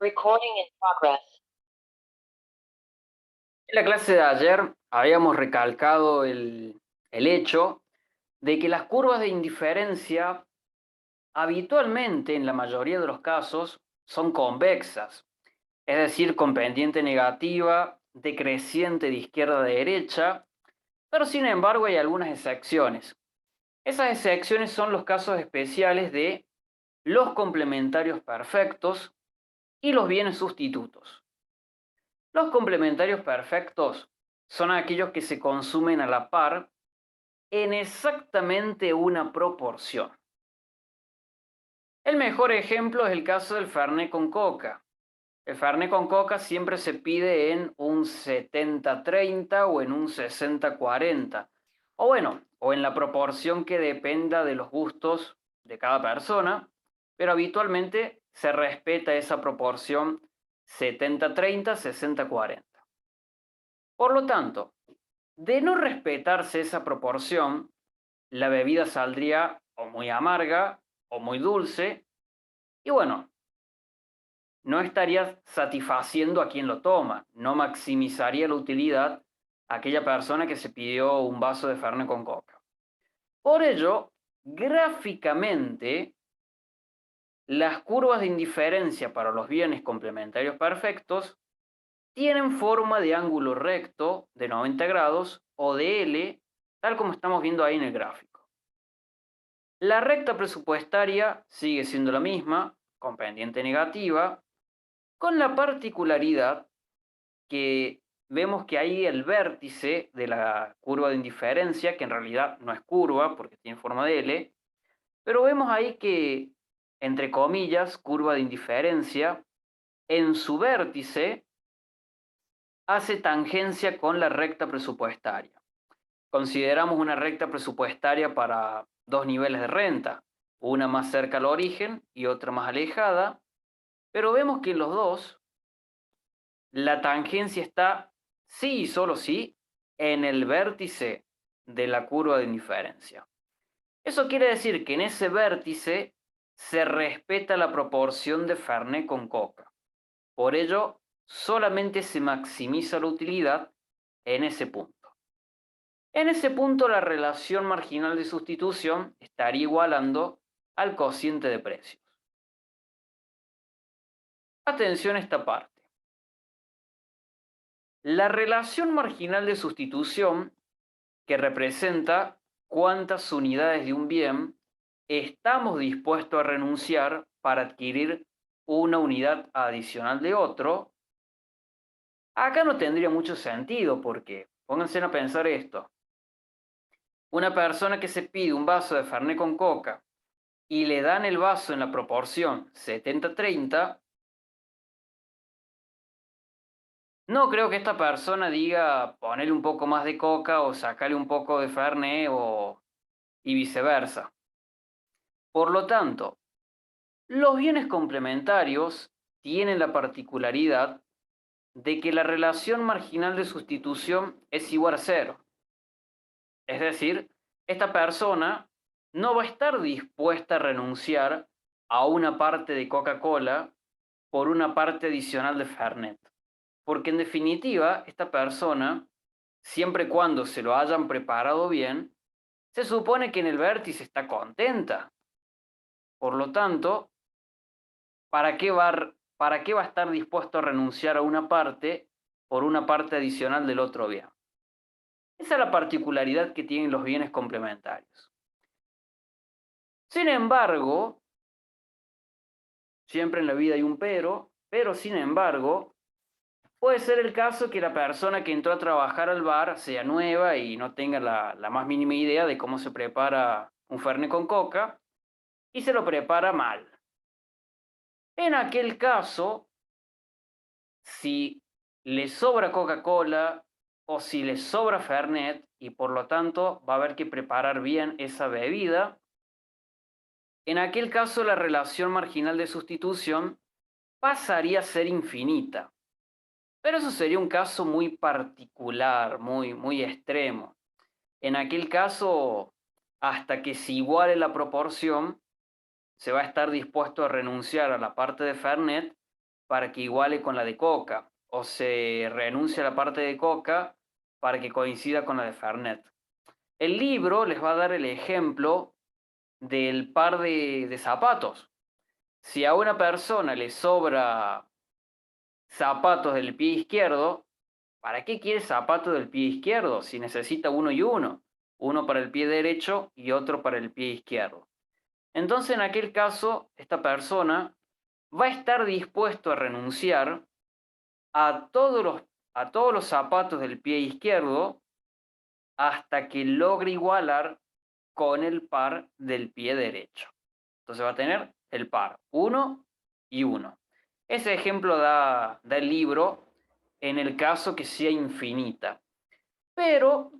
Recording in progress. En la clase de ayer habíamos recalcado el hecho de que las curvas de indiferencia habitualmente, en la mayoría de los casos, son convexas, es decir, con pendiente negativa, decreciente de izquierda a derecha, pero sin embargo hay algunas excepciones. Esas excepciones son los casos especiales de los complementarios perfectos y los bienes sustitutos. Los complementarios perfectos son aquellos que se consumen a la par en exactamente una proporción. El mejor ejemplo es el caso del Fernet con Coca. El Fernet con Coca siempre se pide en un 70-30 o en un 60-40. O bueno, o en la proporción que dependa de los gustos de cada persona, pero habitualmente se respeta esa proporción 70-30, 60-40. Por lo tanto, de no respetarse esa proporción, la bebida saldría o muy amarga o muy dulce y bueno, no estaría satisfaciendo a quien lo toma, no maximizaría la utilidad a aquella persona que se pidió un vaso de Fernet con Coca. Por ello, gráficamente, las curvas de indiferencia para los bienes complementarios perfectos tienen forma de ángulo recto de 90 grados o de L, tal como estamos viendo ahí en el gráfico. La recta presupuestaria sigue siendo la misma, con pendiente negativa, con la particularidad que vemos que ahí el vértice de la curva de indiferencia, que en realidad no es curva porque tiene forma de L, pero vemos ahí que, entre comillas, curva de indiferencia, en su vértice hace tangencia con la recta presupuestaria. Consideramos una recta presupuestaria para dos niveles de renta, una más cerca al origen y otra más alejada, pero vemos que en los dos la tangencia está sí y solo sí en el vértice de la curva de indiferencia. Eso quiere decir que en ese vértice se respeta la proporción de Fernet con Coca. Por ello, solamente se maximiza la utilidad en ese punto. En ese punto, la relación marginal de sustitución estaría igualando al cociente de precios. Atención a esta parte. La relación marginal de sustitución, que representa cuántas unidades de un bien estamos dispuestos a renunciar para adquirir una unidad adicional de otro, acá no tendría mucho sentido porque, pónganse a pensar esto, una persona que se pide un vaso de Fernet con Coca y le dan el vaso en la proporción 70-30, no creo que esta persona diga ponerle un poco más de Coca o sacarle un poco de Fernet y viceversa. Por lo tanto, los bienes complementarios tienen la particularidad de que la relación marginal de sustitución es igual a cero. Es decir, esta persona no va a estar dispuesta a renunciar a una parte de Coca-Cola por una parte adicional de Fernet. Porque en definitiva, esta persona, siempre y cuando se lo hayan preparado bien, se supone que en el vértice está contenta. Por lo tanto, para qué va a estar dispuesto a renunciar a una parte por una parte adicional del otro bien? Esa es la particularidad que tienen los bienes complementarios. Sin embargo, siempre en la vida hay un pero sin embargo, puede ser el caso que la persona que entró a trabajar al bar sea nueva y no tenga la más mínima idea de cómo se prepara un Fernet con Coca y se lo prepara mal. En aquel caso, si le sobra Coca-Cola o si le sobra Fernet y por lo tanto va a haber que preparar bien esa bebida, en aquel caso la relación marginal de sustitución pasaría a ser infinita. Pero eso sería un caso muy particular, muy extremo. En aquel caso, hasta que se iguale la proporción, se va a estar dispuesto a renunciar a la parte de Fernet para que iguale con la de Coca, o se renuncia a la parte de Coca para que coincida con la de Fernet. El libro les va a dar el ejemplo del par de zapatos. Si a una persona le sobra zapatos del pie izquierdo, ¿para qué quiere zapatos del pie izquierdo si necesita uno y uno? Uno para el pie derecho y otro para el pie izquierdo. Entonces, en aquel caso, esta persona va a estar dispuesto a renunciar a todos los zapatos del pie izquierdo hasta que logre igualar con el par del pie derecho. Entonces va a tener el par, uno y uno. Ese ejemplo da el libro en el caso que sea infinita. Pero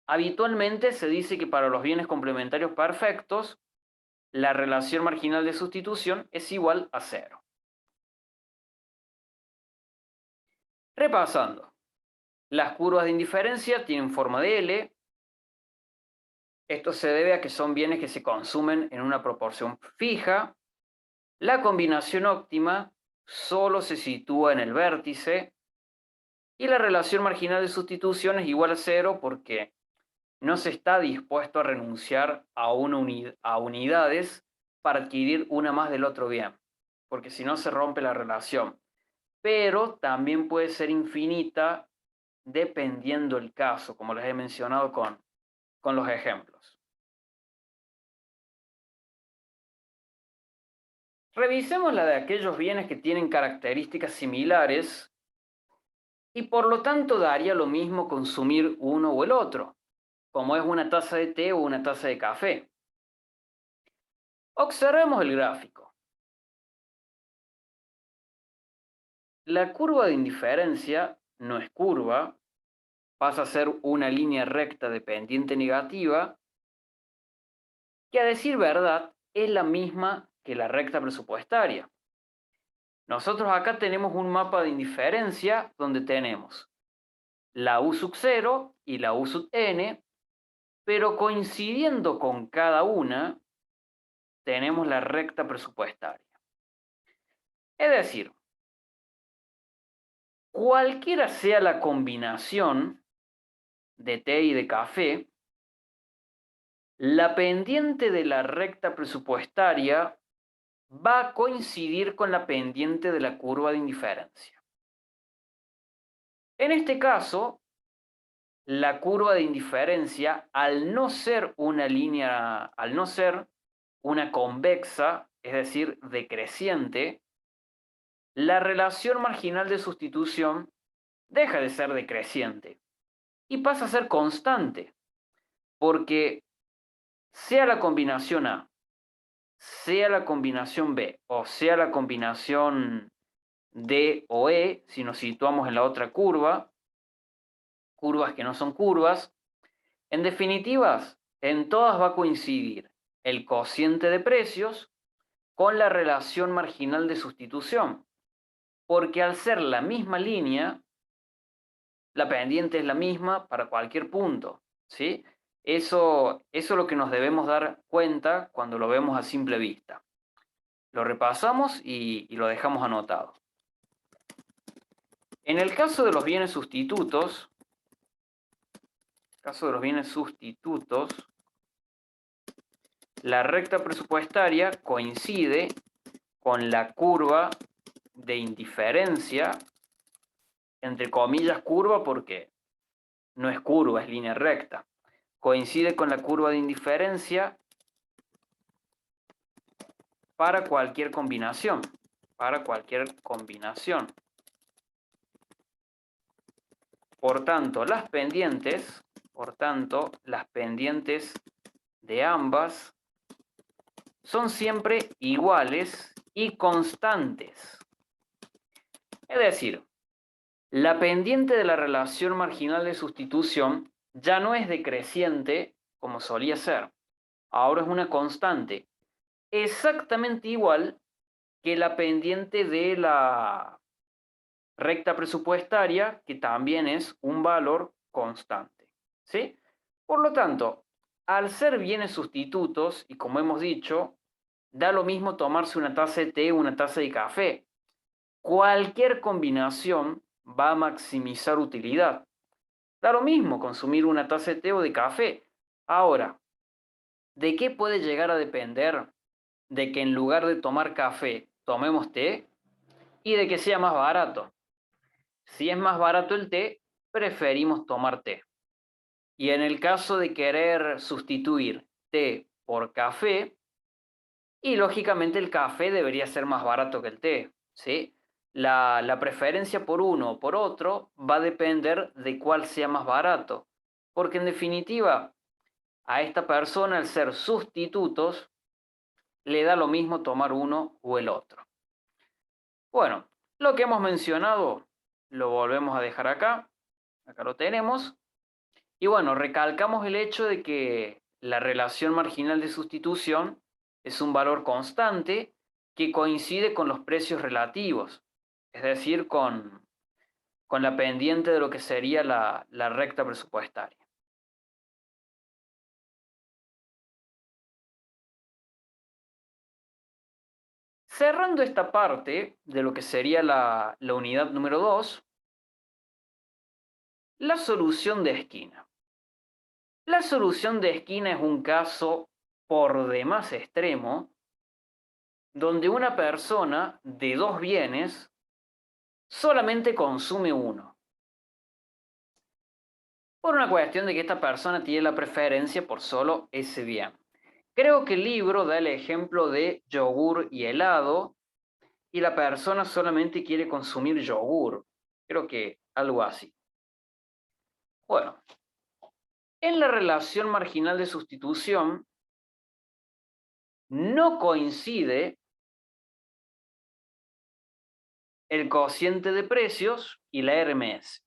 habitualmente se dice que para los bienes complementarios perfectos, la relación marginal de sustitución es igual a cero. Repasando, las curvas de indiferencia tienen forma de L. Esto se debe a que son bienes que se consumen en una proporción fija. La combinación óptima solo se sitúa en el vértice y la relación marginal de sustitución es igual a cero porque no se está dispuesto a renunciar a unidades para adquirir una más del otro bien, porque si no se rompe la relación. Pero también puede ser infinita dependiendo el caso, como les he mencionado con los ejemplos. Revisemos la de aquellos bienes que tienen características similares y por lo tanto daría lo mismo consumir uno o el otro, como es una taza de té o una taza de café. Observemos el gráfico. La curva de indiferencia no es curva, pasa a ser una línea recta de pendiente negativa, que a decir verdad es la misma que la recta presupuestaria. Nosotros acá tenemos un mapa de indiferencia donde tenemos la U sub 0 y la U sub n, pero coincidiendo con cada una, tenemos la recta presupuestaria. Es decir, cualquiera sea la combinación de té y de café, la pendiente de la recta presupuestaria va a coincidir con la pendiente de la curva de indiferencia. En este caso, la curva de indiferencia, al no ser una línea, al no ser una convexa, es decir, decreciente, la relación marginal de sustitución deja de ser decreciente y pasa a ser constante, porque sea la combinación A, sea la combinación B o sea la combinación D o E, si nos situamos en la otra curva, curvas que no son curvas, en definitivas, en todas va a coincidir el cociente de precios con la relación marginal de sustitución, porque al ser la misma línea, la pendiente es la misma para cualquier punto, ¿sí? Eso es lo que nos debemos dar cuenta cuando lo vemos a simple vista. Lo repasamos y lo dejamos anotado. En el caso de los bienes sustitutos, la recta presupuestaria coincide con la curva de indiferencia, entre comillas curva porque no es curva, es línea recta. Coincide con la curva de indiferencia para cualquier combinación. Por tanto, las pendientes de ambas son siempre iguales y constantes. Es decir, la pendiente de la relación marginal de sustitución ya no es decreciente como solía ser. Ahora es una constante, exactamente igual que la pendiente de la recta presupuestaria, que también es un valor constante, ¿sí? Por lo tanto, al ser bienes sustitutos, y como hemos dicho, da lo mismo tomarse una taza de té o una taza de café. cualquier combinación va a maximizar utilidad. Da lo mismo consumir una taza de té o de café. Ahora, ¿de qué puede llegar a depender de que en lugar de tomar café tomemos té? Y de que sea más barato. Si es más barato el té, preferimos tomar té. Y en el caso de querer sustituir té por café, y lógicamente el café debería ser más barato que el té, ¿sí? La preferencia por uno o por otro va a depender de cuál sea más barato, porque en definitiva a esta persona, al ser sustitutos, le da lo mismo tomar uno o el otro. Bueno, lo que hemos mencionado lo volvemos a dejar acá, acá lo tenemos, y bueno, recalcamos el hecho de que la relación marginal de sustitución es un valor constante que coincide con los precios relativos, es decir, con la pendiente de lo que sería la recta presupuestaria. Cerrando esta parte de lo que sería la unidad número 2, la solución de esquina. La solución de esquina es un caso por demás extremo donde una persona de dos bienes solamente consume uno, por una cuestión de que esta persona tiene la preferencia por solo ese bien. Creo que el libro da el ejemplo de yogur y helado, y la persona solamente quiere consumir yogur. Creo que algo así. Bueno, en la relación marginal de sustitución no coincide el cociente de precios y la RMS.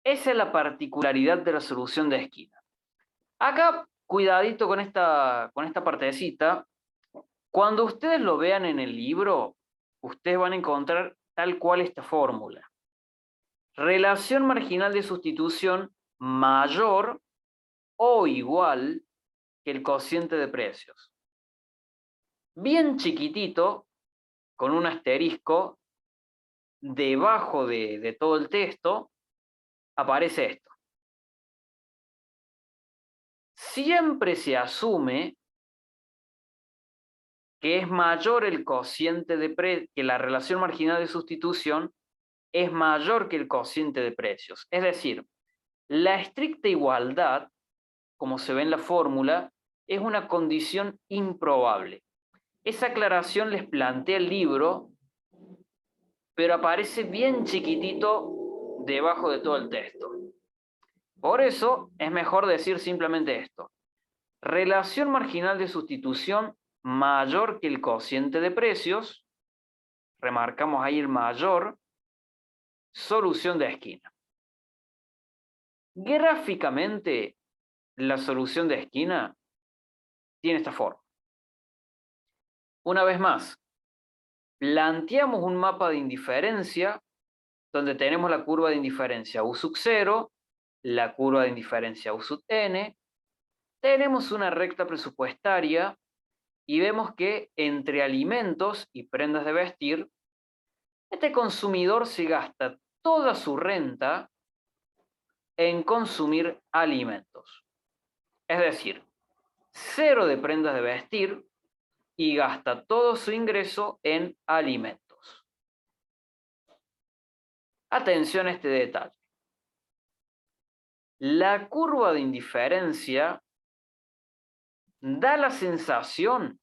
Esa es la particularidad de la solución de esquina. Acá, cuidadito con esta partecita. Cuando ustedes lo vean en el libro, ustedes van a encontrar tal cual esta fórmula. Relación marginal de sustitución mayor o igual que el cociente de precios. Bien chiquitito, con un asterisco, debajo de todo el texto, aparece esto. Siempre se asume que es mayor el cociente de que la relación marginal de sustitución es mayor que el cociente de precios. Es decir, la estricta igualdad, como se ve en la fórmula, es una condición improbable. Esa aclaración les plantea el libro, pero aparece bien chiquitito debajo de todo el texto. Por eso es mejor decir simplemente esto. Relación marginal de sustitución mayor que el cociente de precios, remarcamos ahí el mayor, solución de esquina. Gráficamente, la solución de esquina tiene esta forma. Una vez más, planteamos un mapa de indiferencia donde tenemos la curva de indiferencia U sub 0, la curva de indiferencia U sub n, tenemos una recta presupuestaria y vemos que entre alimentos y prendas de vestir, este consumidor se gasta toda su renta en consumir alimentos. Es decir, cero de prendas de vestir y gasta todo su ingreso en alimentos. Atención a este detalle. La curva de indiferencia da la sensación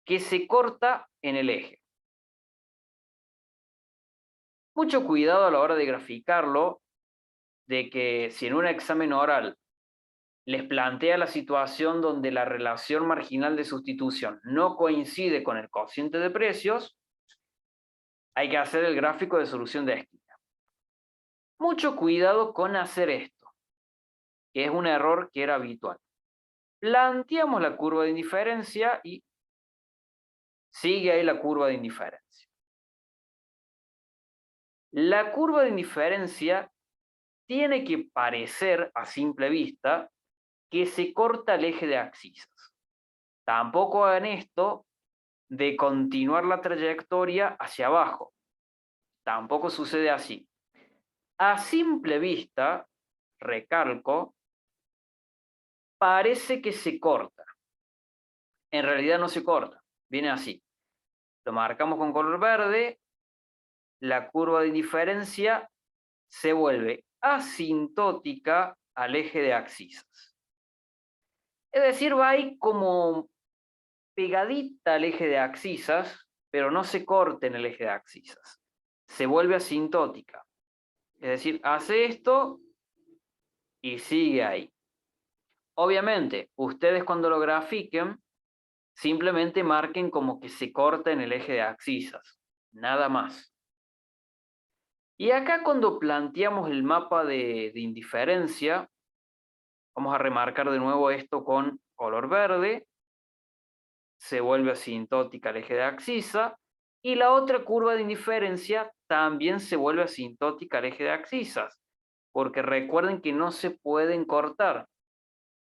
que se corta en el eje. Mucho cuidado a la hora de graficarlo, de que si en un examen oral les plantea la situación donde la relación marginal de sustitución no coincide con el cociente de precios, hay que hacer el gráfico de solución de esquina. Mucho cuidado con hacer esto, que es un error que era habitual. Planteamos la curva de indiferencia y sigue ahí la curva de indiferencia. La curva de indiferencia tiene que parecer a simple vista que se corta el eje de abscisas. Tampoco hagan esto de continuar la trayectoria hacia abajo, Tampoco sucede así. A simple vista, recalco, parece que se corta. En realidad no se corta, viene así. Lo marcamos con color verde, la curva de indiferencia se vuelve asintótica al eje de abscisas. Es decir, va ahí como pegadita al eje de abscisas, pero no se corta en el eje de abscisas. Se vuelve asintótica. Es decir, hace esto y sigue ahí. Obviamente, ustedes cuando lo grafiquen, simplemente marquen como que se corta en el eje de abscisas. Nada más. Y acá cuando planteamos el mapa de indiferencia, vamos a remarcar de nuevo esto con color verde, se vuelve asintótica al eje de abscisa, y la otra curva de indiferencia también se vuelve asintótica al eje de abscisas, porque recuerden que no se pueden cortar.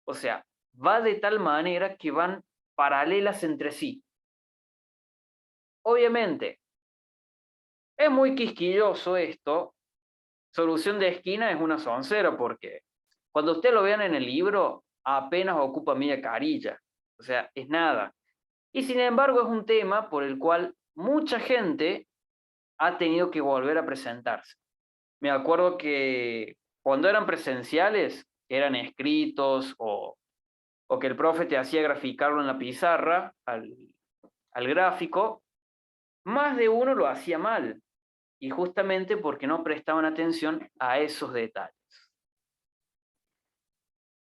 O sea, va de tal manera que van paralelas entre sí. Obviamente, es muy quisquilloso esto. Solución de esquina es una soncera, porque cuando ustedes lo vean en el libro, apenas ocupa media carilla. O sea, es nada. Y sin embargo, es un tema por el cual mucha gente ha tenido que volver a presentarse. Me acuerdo que cuando eran presenciales, eran escritos o que el profe te hacía graficarlo en la pizarra al gráfico, más de uno lo hacía mal. Y justamente porque no prestaban atención a esos detalles.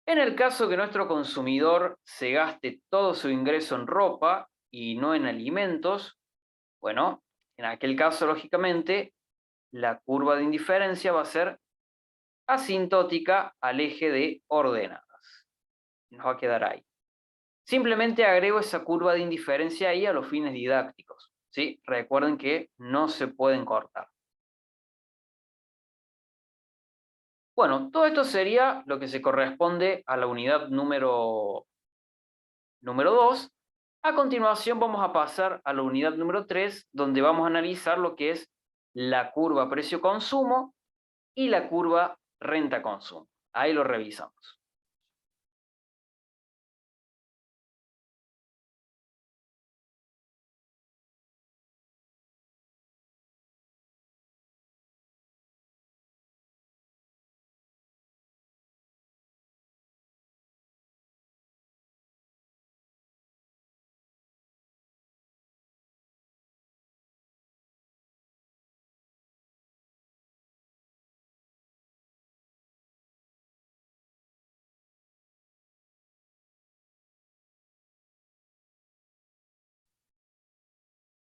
En el caso que nuestro consumidor se gaste todo su ingreso en ropa y no en alimentos, bueno, en aquel caso, lógicamente, la curva de indiferencia va a ser asintótica al eje de ordenadas. Nos va a quedar ahí. Simplemente agrego esa curva de indiferencia ahí a los fines didácticos, ¿sí? Recuerden que no se pueden cortar. Bueno, todo esto sería lo que se corresponde a la unidad número 2. A continuación vamos a pasar a la unidad número 3, donde vamos a analizar lo que es la curva precio-consumo y la curva renta-consumo. Ahí lo revisamos.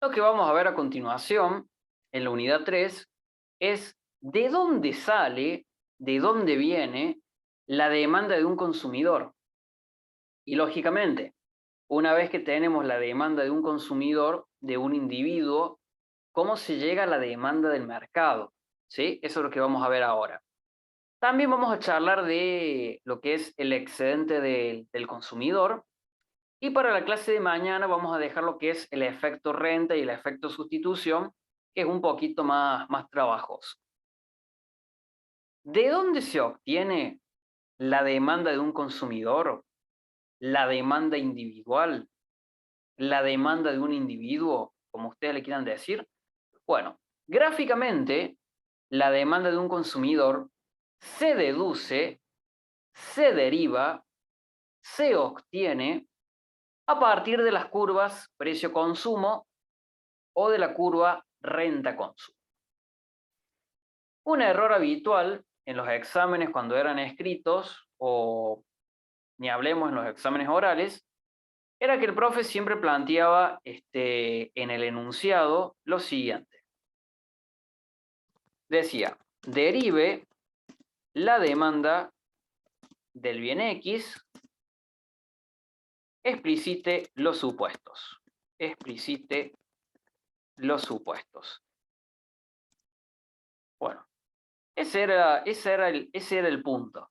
Lo que vamos a ver a continuación, en la unidad 3, es de dónde sale, de dónde viene la demanda de un consumidor. Y lógicamente, una vez que tenemos la demanda de un consumidor, de un individuo, ¿cómo se llega a la demanda del mercado? ¿Sí? Eso es lo que vamos a ver ahora. También vamos a charlar de lo que es el excedente del consumidor. Y para la clase de mañana vamos a dejar lo que es el efecto renta y el efecto sustitución, que es un poquito más trabajoso. ¿De dónde se obtiene la demanda de un consumidor? La demanda individual, la demanda de un individuo, como ustedes le quieran decir. Bueno, gráficamente, la demanda de un consumidor se deduce, se deriva, se obtiene a partir de las curvas precio-consumo o de la curva renta-consumo. Un error habitual en los exámenes cuando eran escritos, o ni hablemos en los exámenes orales, era que el profe siempre planteaba en el enunciado lo siguiente. Decía, derive la demanda del bien X, explicite los supuestos. Explicite los supuestos. Bueno, ese era el punto.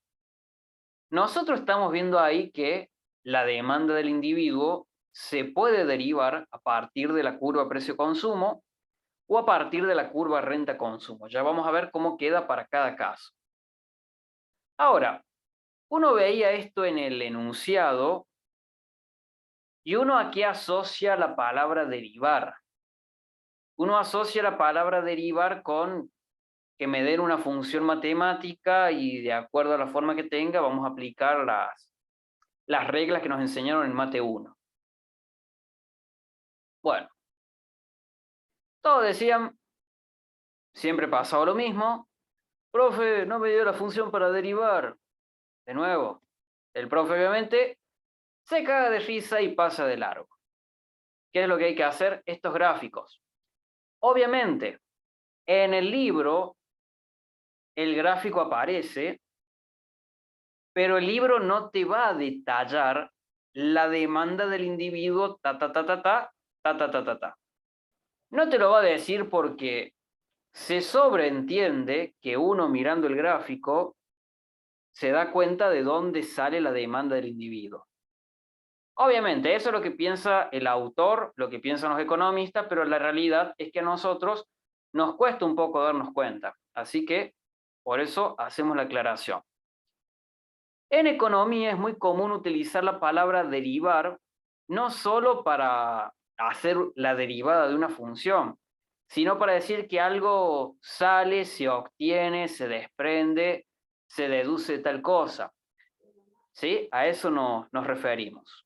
Nosotros estamos viendo ahí que la demanda del individuo se puede derivar a partir de la curva precio-consumo o a partir de la curva renta-consumo. Ya vamos a ver cómo queda para cada caso. Ahora, uno veía esto en el enunciado y uno aquí asocia la palabra derivar. Uno asocia la palabra derivar con que me den una función matemática y de acuerdo a la forma que tenga vamos a aplicar las reglas que nos enseñaron en Mate 1. Bueno, todos decían, siempre pasaba lo mismo, profe, no me dio la función para derivar. De nuevo, el profe obviamente se caga de risa y pasa de largo. ¿Qué es lo que hay que hacer? Estos gráficos. Obviamente, en el libro el gráfico aparece, pero el libro no te va a detallar la demanda del individuo, ta. No te lo va a decir porque se sobreentiende que uno mirando el gráfico se da cuenta de dónde sale la demanda del individuo. Obviamente, eso es lo que piensa el autor, lo que piensan los economistas, pero la realidad es que a nosotros nos cuesta un poco darnos cuenta. Así que, por eso hacemos la aclaración. En economía es muy común utilizar la palabra derivar, no solo para hacer la derivada de una función, sino para decir que algo sale, se obtiene, se desprende, se deduce tal cosa. ¿Sí? A eso nos referimos.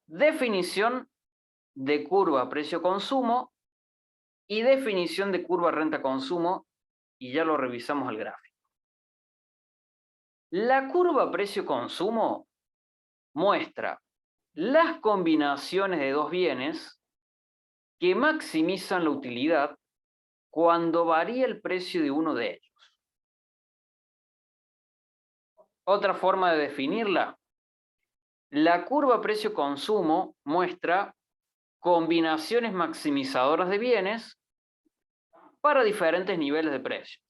Definición de curva precio-consumo y definición de curva renta-consumo, y ya lo revisamos al gráfico. La curva precio-consumo muestra las combinaciones de dos bienes que maximizan la utilidad cuando varía el precio de uno de ellos. Otra forma de definirla, la curva precio-consumo muestra combinaciones maximizadoras de bienes para diferentes niveles de precio.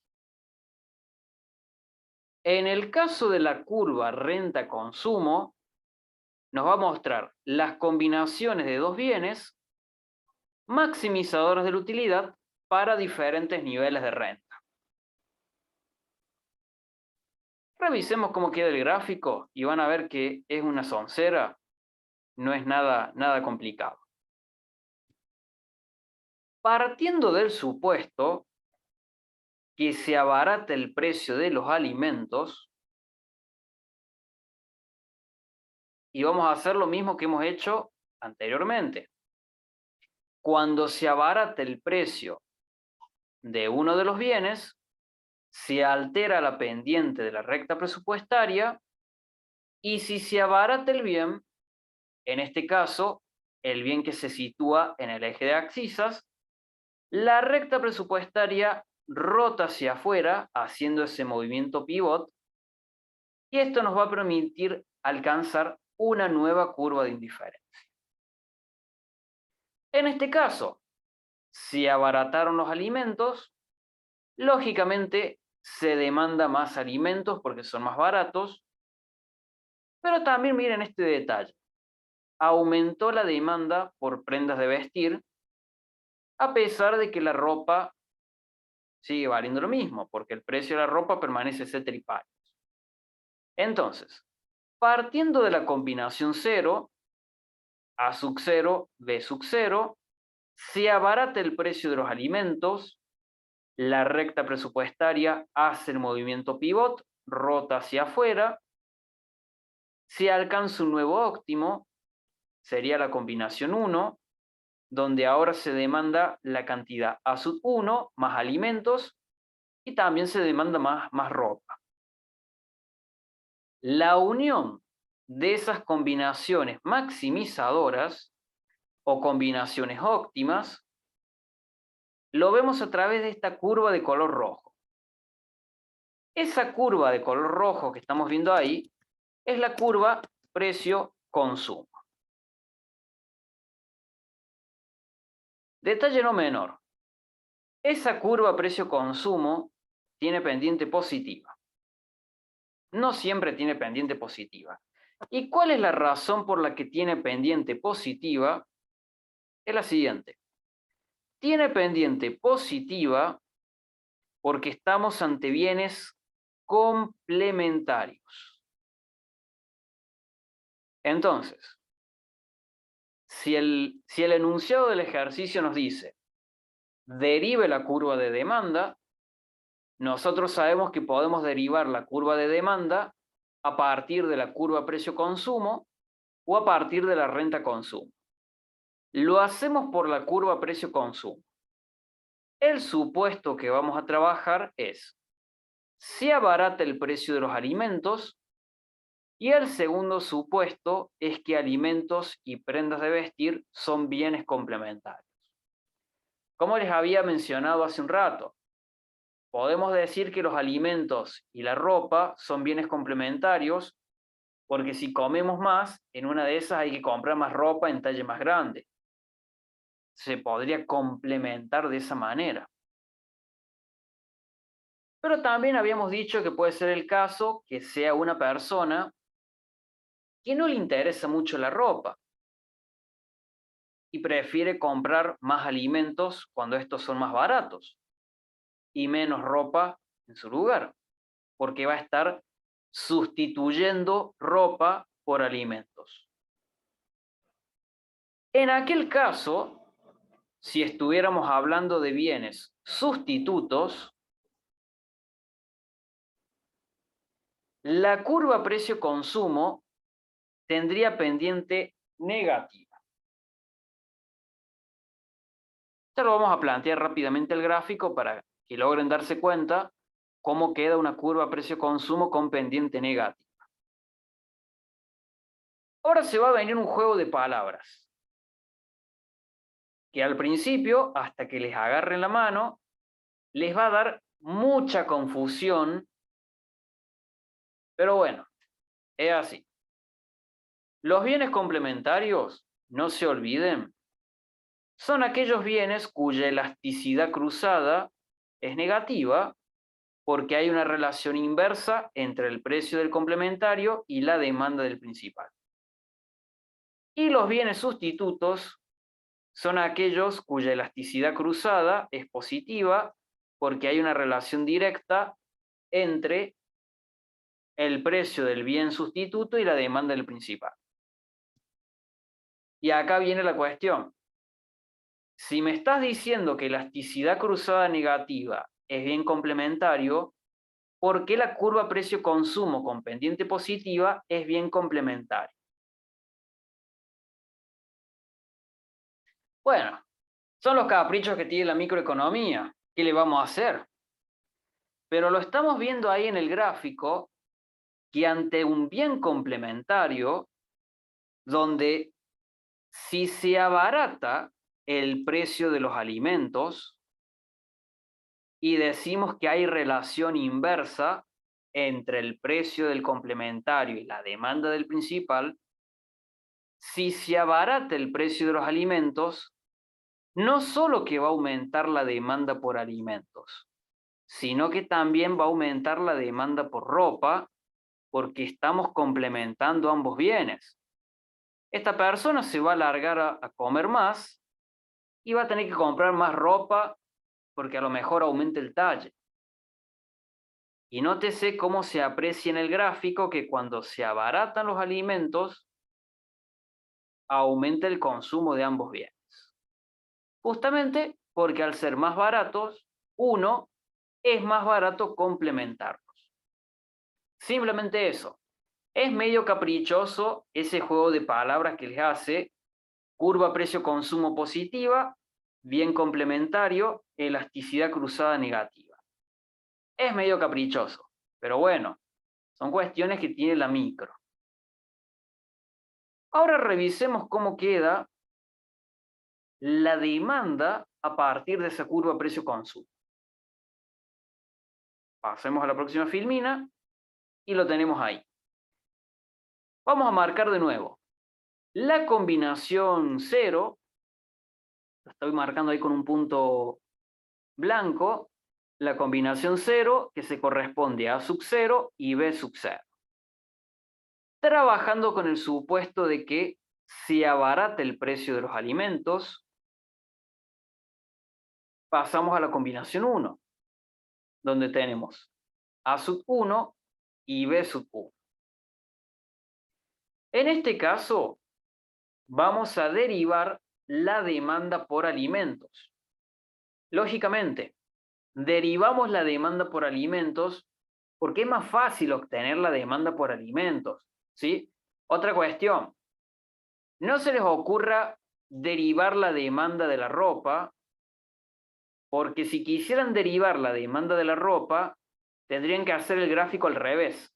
En el caso de la curva renta-consumo, nos va a mostrar las combinaciones de dos bienes maximizadoras de la utilidad para diferentes niveles de renta. Revisemos cómo queda el gráfico y van a ver que es una soncera, no es nada complicado. Partiendo del supuesto que se abarata el precio de los alimentos, y vamos a hacer lo mismo que hemos hecho anteriormente. Cuando se abarata el precio de uno de los bienes, se altera la pendiente de la recta presupuestaria y si se abarata el bien, en este caso, el bien que se sitúa en el eje de abscisas, la recta presupuestaria rota hacia afuera haciendo ese movimiento pivot y esto nos va a permitir alcanzar una nueva curva de indiferencia. En este caso, si abarataron los alimentos, lógicamente se demanda más alimentos porque son más baratos, pero también miren este detalle. Aumentó la demanda por prendas de vestir, a pesar de que la ropa sigue valiendo lo mismo, porque el precio de la ropa permanece ceteris. Entonces, partiendo de la combinación 0, A sub 0, B sub 0, se abarata el precio de los alimentos, la recta presupuestaria hace el movimiento pivot, rota hacia afuera, se alcanza un nuevo óptimo, sería la combinación 1, donde ahora se demanda la cantidad A sub 1 más alimentos y también se demanda más ropa. La unión de esas combinaciones maximizadoras o combinaciones óptimas lo vemos a través de esta curva de color rojo. Esa curva de color rojo que estamos viendo ahí es la curva precio-consumo. Detalle no menor. Esa curva precio-consumo tiene pendiente positiva. No siempre tiene pendiente positiva. ¿Y cuál es la razón por la que tiene pendiente positiva? Es la siguiente. tiene pendiente positiva porque estamos ante bienes complementarios. Entonces, si el enunciado del ejercicio nos dice, derive la curva de demanda, nosotros sabemos que podemos derivar la curva de demanda a partir de la curva precio-consumo o a partir de la renta-consumo. Lo hacemos por la curva precio-consumo. El supuesto que vamos a trabajar es, se abarata el precio de los alimentos, y el segundo supuesto es que alimentos y prendas de vestir son bienes complementarios. Como les había mencionado hace un rato, podemos decir que los alimentos y la ropa son bienes complementarios porque si comemos más, en una de esas hay que comprar más ropa en talle más grande. Se podría complementar de esa manera. Pero también habíamos dicho que puede ser el caso que sea una persona que no le interesa mucho la ropa y prefiere comprar más alimentos cuando estos son más baratos y menos ropa en su lugar, porque va a estar sustituyendo ropa por alimentos. En aquel caso, si estuviéramos hablando de bienes sustitutos, la curva precio-consumo tendría pendiente negativa. Ya lo vamos a plantear rápidamente el gráfico para que logren darse cuenta cómo queda una curva precio-consumo con pendiente negativa. Ahora se va a venir un juego de palabras, que al principio, hasta que les agarren la mano, les va a dar mucha confusión, pero bueno, es así. Los bienes complementarios, no se olviden, son aquellos bienes cuya elasticidad cruzada es negativa porque hay una relación inversa entre el precio del complementario y la demanda del principal. Y los bienes sustitutos son aquellos cuya elasticidad cruzada es positiva porque hay una relación directa entre el precio del bien sustituto y la demanda del principal. Y acá viene la cuestión. Si me estás diciendo que elasticidad cruzada negativa es bien complementario, ¿por qué la curva precio-consumo con pendiente positiva es bien complementario? Bueno, son los caprichos que tiene la microeconomía. ¿Qué le vamos a hacer? Pero lo estamos viendo ahí en el gráfico que ante un bien complementario, donde si se abarata el precio de los alimentos y decimos que hay relación inversa entre el precio del complementario y la demanda del principal, si se abarata el precio de los alimentos, no solo que va a aumentar la demanda por alimentos, sino que también va a aumentar la demanda por ropa, porque estamos complementando ambos bienes. Esta persona se va a largar a comer más y va a tener que comprar más ropa porque a lo mejor aumenta el talle. Y nótese cómo se aprecia en el gráfico que cuando se abaratan los alimentos, aumenta el consumo de ambos bienes. Justamente porque al ser más baratos, uno es más barato complementarlos. Simplemente eso. Es medio caprichoso ese juego de palabras que les hace curva precio-consumo positiva, bien complementario, elasticidad cruzada negativa. Es medio caprichoso, pero bueno, son cuestiones que tiene la micro. Ahora revisemos cómo queda la demanda a partir de esa curva precio-consumo. Pasemos a la próxima filmina y lo tenemos ahí. Vamos a marcar de nuevo. La combinación 0, la estoy marcando ahí con un punto blanco, la combinación 0 que se corresponde a sub 0 y b sub 0. Trabajando con el supuesto de que se abarata el precio de los alimentos pasamos a la combinación 1, donde tenemos A sub 1 y B sub 1. En este caso, vamos a derivar la demanda por alimentos. Lógicamente, derivamos la demanda por alimentos porque es más fácil obtener la demanda por alimentos, ¿sí? Otra cuestión, no se les ocurra derivar la demanda de la ropa, porque si quisieran derivar la demanda de la ropa, tendrían que hacer el gráfico al revés.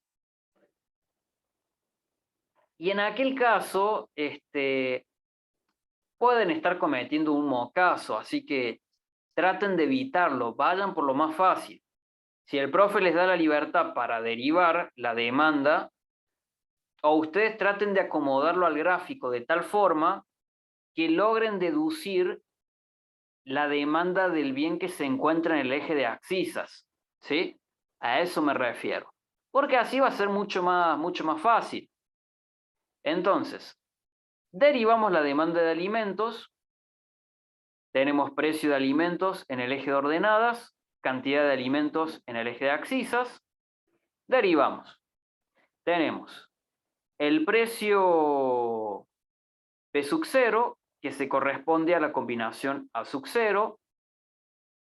Y en aquel caso, pueden estar cometiendo un mocazo, así que traten de evitarlo, vayan por lo más fácil. Si el profe les da la libertad para derivar la demanda, o ustedes traten de acomodarlo al gráfico de tal forma que logren deducir la demanda del bien que se encuentra en el eje de abscisas, ¿sí? A eso me refiero. Porque así va a ser mucho más fácil. Entonces, derivamos la demanda de alimentos, tenemos precio de alimentos en el eje de ordenadas, cantidad de alimentos en el eje de abscisas, derivamos. Tenemos el precio P sub 0, que se corresponde a la combinación A sub 0,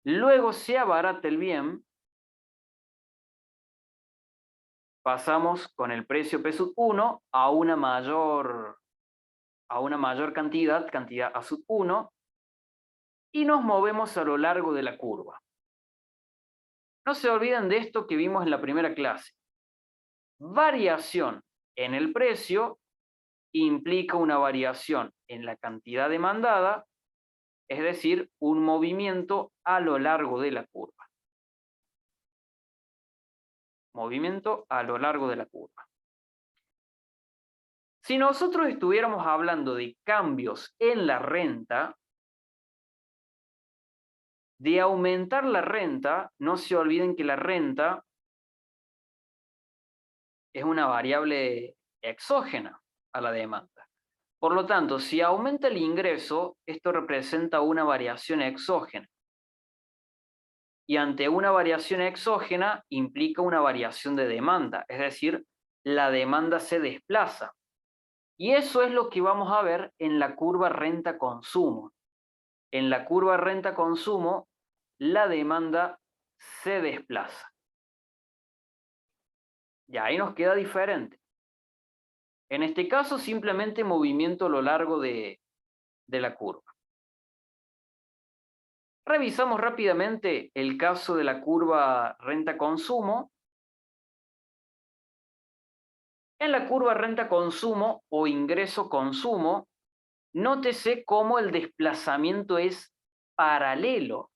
luego se abarata el bien, pasamos con el precio P sub 1 a una mayor cantidad A sub 1, y nos movemos a lo largo de la curva. No se olviden de esto que vimos en la primera clase. Variación en el precio implica una variación en la cantidad demandada, es decir, un movimiento a lo largo de la curva. Movimiento a lo largo de la curva. Si nosotros estuviéramos hablando de cambios en la renta, de aumentar la renta, no se olviden que la renta es una variable exógena a la demanda. Por lo tanto, si aumenta el ingreso, esto representa una variación exógena. Y ante una variación exógena implica una variación de demanda, es decir, la demanda se desplaza. Y eso es lo que vamos a ver en la curva renta-consumo. En la curva renta-consumo, la demanda se desplaza. Y ahí nos queda diferente. En este caso, simplemente movimiento a lo largo de la curva. Revisamos rápidamente el caso de la curva renta-consumo. En la curva renta-consumo o ingreso-consumo, nótese cómo el desplazamiento es paralelo.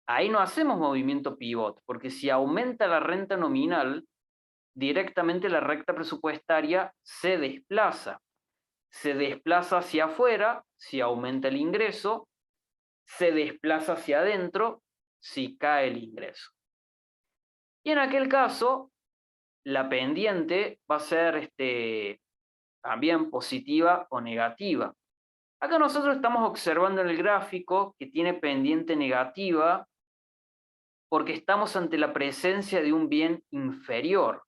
Ahí no hacemos movimiento pivot, porque si aumenta la renta nominal, directamente la recta presupuestaria se desplaza. Se desplaza hacia afuera si aumenta el ingreso, se desplaza hacia adentro si cae el ingreso. Y en aquel caso, la pendiente va a ser también positiva o negativa. Acá nosotros estamos observando en el gráfico que tiene pendiente negativa porque estamos ante la presencia de un bien inferior.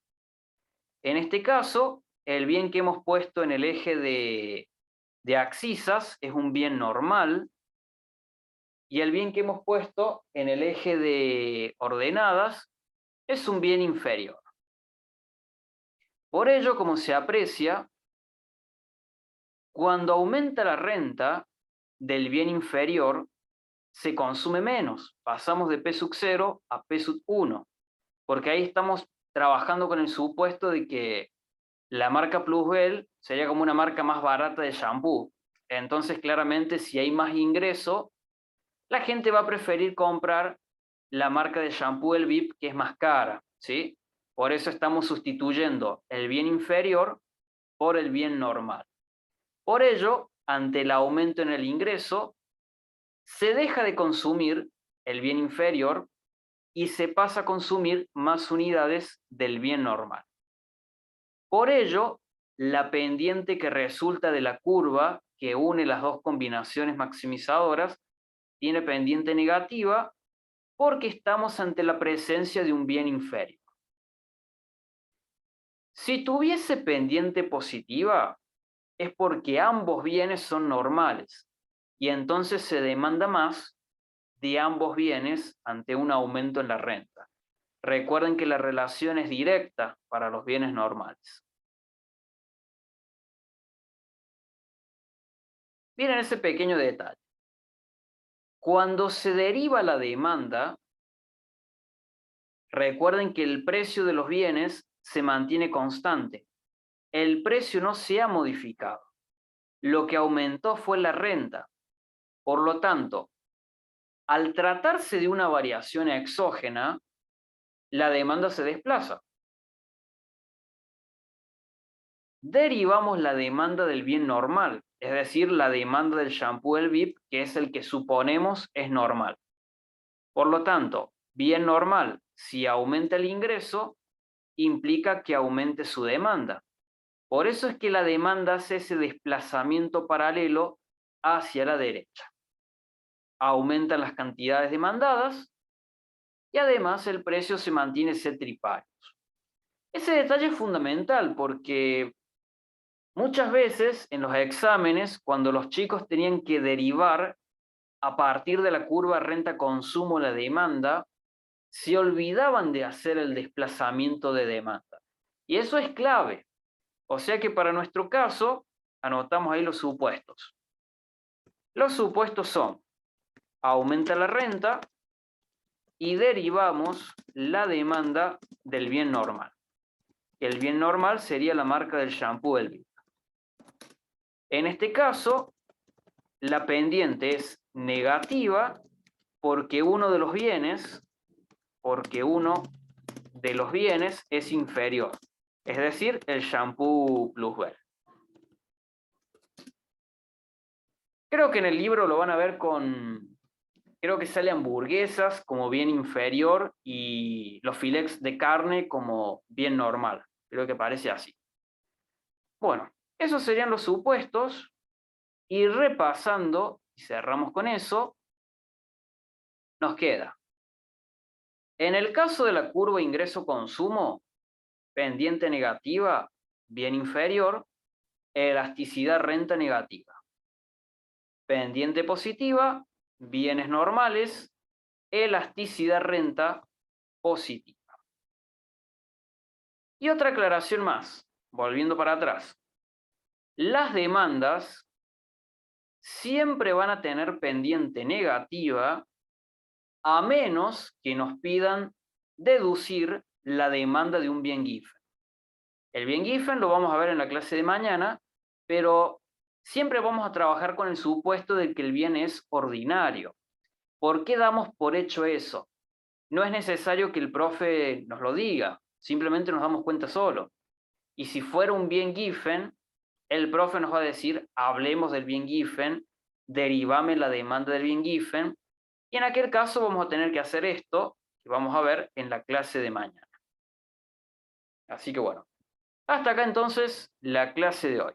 En este caso, el bien que hemos puesto en el eje de abscisas es un bien normal, y el bien que hemos puesto en el eje de ordenadas es un bien inferior. Por ello, como se aprecia, cuando aumenta la renta del bien inferior, se consume menos. Pasamos de P sub 0 a P sub 1, porque ahí estamos trabajando con el supuesto de que la marca Plusbel sería como una marca más barata de shampoo. Entonces, claramente, si hay más ingreso, la gente va a preferir comprar la marca de shampoo El VIP, que es más cara, ¿sí? Por eso estamos sustituyendo el bien inferior por el bien normal. Por ello, ante el aumento en el ingreso, se deja de consumir el bien inferior y se pasa a consumir más unidades del bien normal. Por ello, la pendiente que resulta de la curva que une las dos combinaciones maximizadoras tiene pendiente negativa porque estamos ante la presencia de un bien inferior. Si tuviese pendiente positiva, es porque ambos bienes son normales y entonces se demanda más de ambos bienes ante un aumento en la renta. Recuerden que la relación es directa para los bienes normales. Miren ese pequeño detalle. Cuando se deriva la demanda, recuerden que el precio de los bienes se mantiene constante. El precio no se ha modificado. Lo que aumentó fue la renta. Por lo tanto, al tratarse de una variación exógena, la demanda se desplaza. Derivamos la demanda del bien normal, es decir, la demanda del shampoo del VIP, que es el que suponemos es normal. Por lo tanto, bien normal, si aumenta el ingreso, implica que aumente su demanda. Por eso es que la demanda hace ese desplazamiento paralelo hacia la derecha. Aumentan las cantidades demandadas y además el precio se mantiene centripetal. Ese detalle es fundamental porque muchas veces en los exámenes, cuando los chicos tenían que derivar a partir de la curva renta-consumo la demanda, se olvidaban de hacer el desplazamiento de demanda. Y eso es clave. O sea que para nuestro caso, anotamos ahí los supuestos. Los supuestos son, aumenta la renta y derivamos la demanda del bien normal. El bien normal sería la marca del shampoo del VIP. En este caso, la pendiente es negativa porque uno de los bienes es inferior, es decir, el shampoo plusverde. Creo que en el libro lo van a ver creo que sale hamburguesas como bien inferior y los filets de carne como bien normal. Creo que parece así. Bueno, esos serían los supuestos y repasando, y cerramos con eso, nos queda. En el caso de la curva ingreso-consumo, pendiente negativa, bien inferior, elasticidad renta negativa. Pendiente positiva, bienes normales, elasticidad renta positiva. Y otra aclaración más, volviendo para atrás. Las demandas siempre van a tener pendiente negativa a menos que nos pidan deducir la demanda de un bien Giffen. El bien Giffen lo vamos a ver en la clase de mañana, pero siempre vamos a trabajar con el supuesto de que el bien es ordinario. ¿Por qué damos por hecho eso? No es necesario que el profe nos lo diga, simplemente nos damos cuenta solo. Y si fuera un bien Giffen, el profe nos va a decir, hablemos del bien Giffen, derivame la demanda del bien Giffen, y en aquel caso vamos a tener que hacer esto, que vamos a ver en la clase de mañana. Así que bueno, hasta acá entonces la clase de hoy.